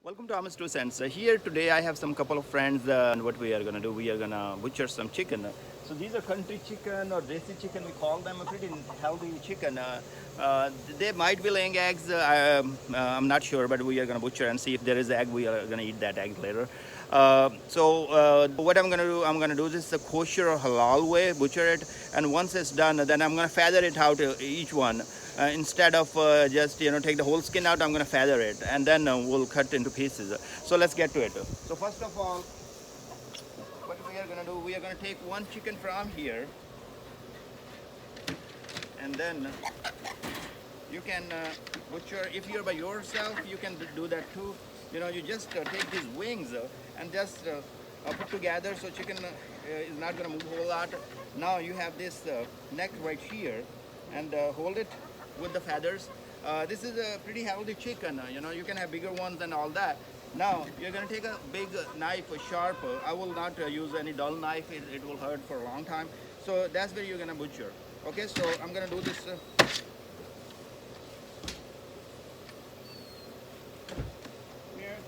Welcome to Amos Two Cents. Here today I have some couple of friends and what we are gonna do, we are gonna butcher some chicken. So these are country chicken or desi chicken, we call them a pretty healthy chicken. They might be laying eggs, I'm not sure, but we are gonna butcher and see if there is egg, we are gonna eat that egg later. What I'm gonna do this kosher or halal way, butcher it, and once it's done, then I'm gonna feather it out each one. Instead of just take the whole skin out, I'm going to feather it and then we'll cut into pieces. So let's get to it. So first of all, what we are going to do, we are going to take one chicken from here, and then you can butcher. If you're by yourself, you can do that too. You just take these wings and just put together, so chicken is not going to move a whole lot. Now you have this neck right here, and hold it with the feathers. This is a pretty healthy chicken. You can have bigger ones and all that. Now you're going to take a big knife, a sharp. I will not use any dull knife. It will hurt for a long time. So that's where you're going to butcher. Okay, so I'm going to do this. Here,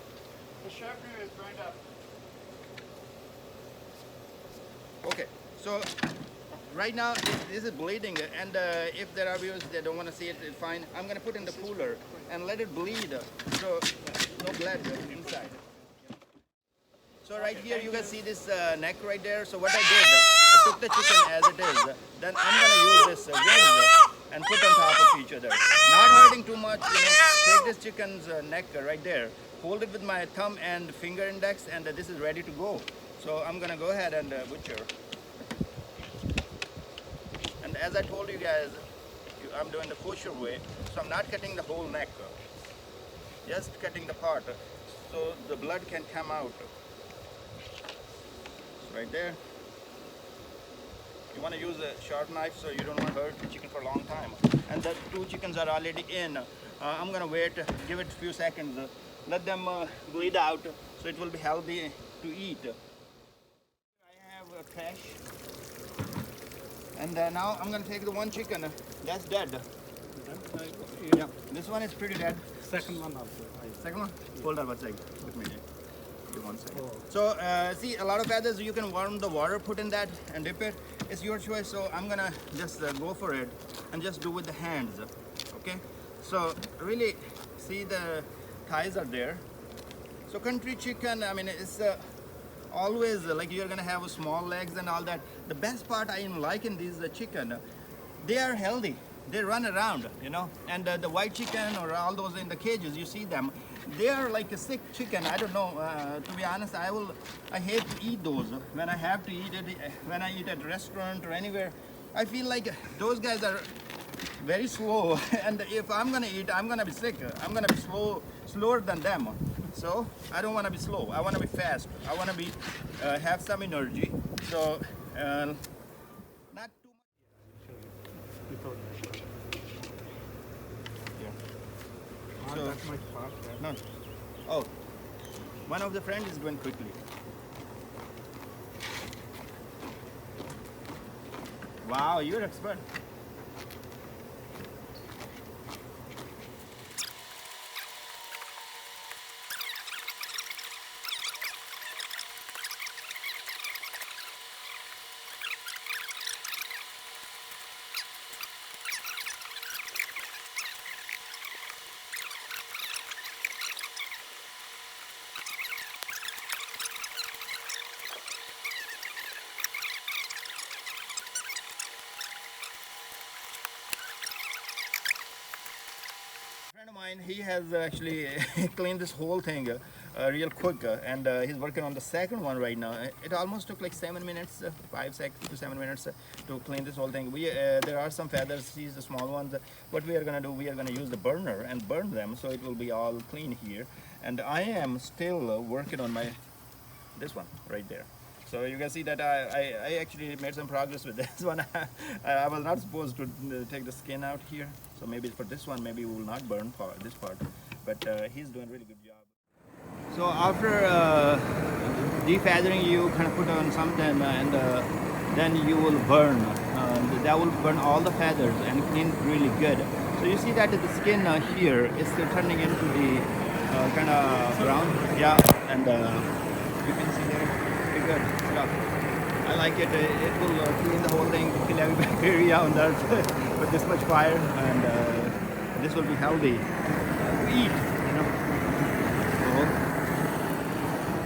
the sharpener is burned up. Okay, so right now this is bleeding, and if there are viewers that don't want to see it, it's fine. I'm going to put in the cooler and let it bleed, so no blood inside. So right here you can see this neck right there. So what I did, I took the chicken as it is, then I'm going to use this wing and put on top of each other. Not hurting too much, take this chicken's neck right there, hold it with my thumb and finger index, and this is ready to go. So I'm going to go ahead and butcher. And as I told you guys, I'm doing the kosher way, so I'm not cutting the whole neck, just cutting the part so the blood can come out. Right there. You want to use a sharp knife so you don't want to hurt the chicken for a long time. And the two chickens are already in. I'm going to wait, give it a few seconds, let them bleed out so it will be healthy to eat. I have a trash. And now I'm going to take the one chicken that's dead. Yeah, this one is pretty dead. Second one also. Second one? Hold on one second. Let me give 1 second. So see, a lot of feathers, you can warm the water, put in that and dip it. It's your choice. So I'm gonna just go for it and just do with the hands. Okay. So really, see the thighs are there. So country chicken, I mean, it's always like you're gonna have small legs and all that. The best part I like in these chicken, they are healthy. They run around, and the white chicken or all those in the cages, you see them, they are like a sick chicken. I don't know, to be honest, I hate to eat those. When I have to eat it, when I eat at a restaurant or anywhere, I feel like those guys are very slow, and if I'm gonna eat, I'm gonna be sick. I'm gonna be slower than them. So I don't want to be slow. I want to be fast. I want to be have some energy. So not too much. Yeah. So, That much fast. no. Oh, one of the friends is going quickly. Wow, you're expert. Friend of mine, he has actually cleaned this whole thing real quick, and he's working on the second one right now. It almost took like 7 minutes, 5 to 7 minutes to clean this whole thing. There are some feathers, these the small ones. What we are gonna do, we are gonna use the burner and burn them so it will be all clean here. And I am still working on this one right there. So you can see that I actually made some progress with this one. I was not supposed to take the skin out here. So maybe for this one, maybe we will not burn this part. But he's doing a really good job. So after defeathering, you kind of put on something and then you will burn. That will burn all the feathers and clean really good. So you see that the skin here is turning into the kind of brown. Yeah, and you can see there, pretty good stuff. I like it. It will clean the whole thing, kill every bacteria on that with this much fire, and this will be healthy to eat. You know, so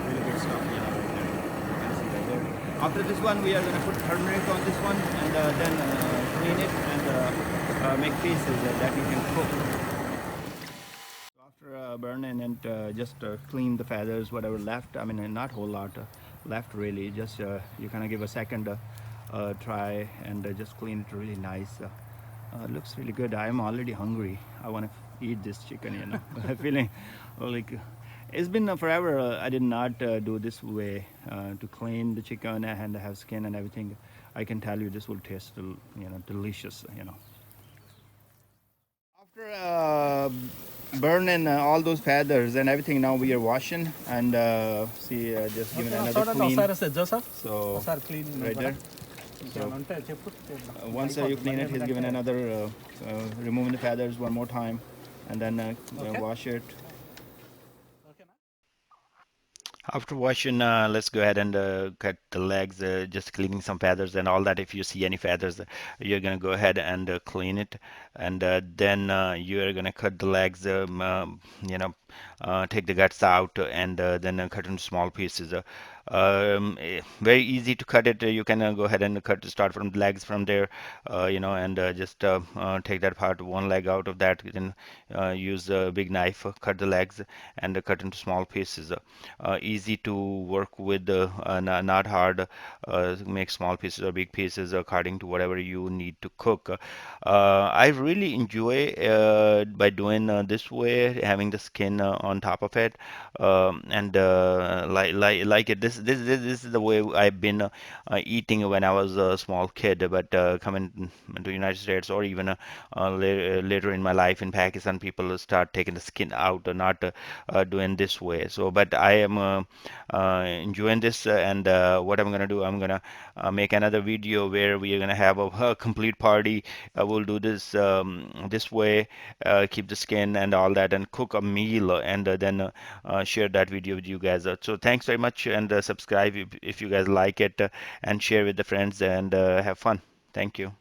really good stuff. Yeah, right there. You can see right there. After this one, we are gonna put turmeric on this one, and then clean it and make pieces that you can cook. After burning and just clean the feathers, whatever left. I mean, not whole lot left really. Just you kind of give a second try and just clean it really nice. It looks really good. I am already hungry. I want to eat this chicken. You know, I'm feeling like it's been forever. I did not do this way to clean the chicken and have skin and everything. I can tell you this will taste, delicious. You know. After burning all those feathers and everything, now we are washing and see, just giving another clean. So right there. So once you clean it, he's giving another removing the feathers one more time, and then wash it. After washing, let's go ahead and cut the legs, just cleaning some feathers and all that. If you see any feathers, you're gonna go ahead and clean it, and then you're gonna cut the legs, take the guts out, and then cut into small pieces. Very easy to cut it. You can go ahead and start from the legs from there, and just take that part, one leg out of that. You can use a big knife, cut the legs, and cut into small pieces. Easy to work with, not hard. Make small pieces or big pieces according to whatever you need to cook. I really enjoy by doing this way, having the skin on top of it, and like it. This is the way I've been eating when I was a small kid. But coming to the United States, or even later in my life in Pakistan, people start taking the skin out, not doing this way. So, but I am enjoying this, and what I'm gonna do, I'm gonna make another video where we are gonna have a complete party. We'll do this this way, keep the skin and all that, and cook a meal, and then share that video with you guys. So thanks very much, and subscribe if you guys like it, and share with the friends, and have fun. Thank you.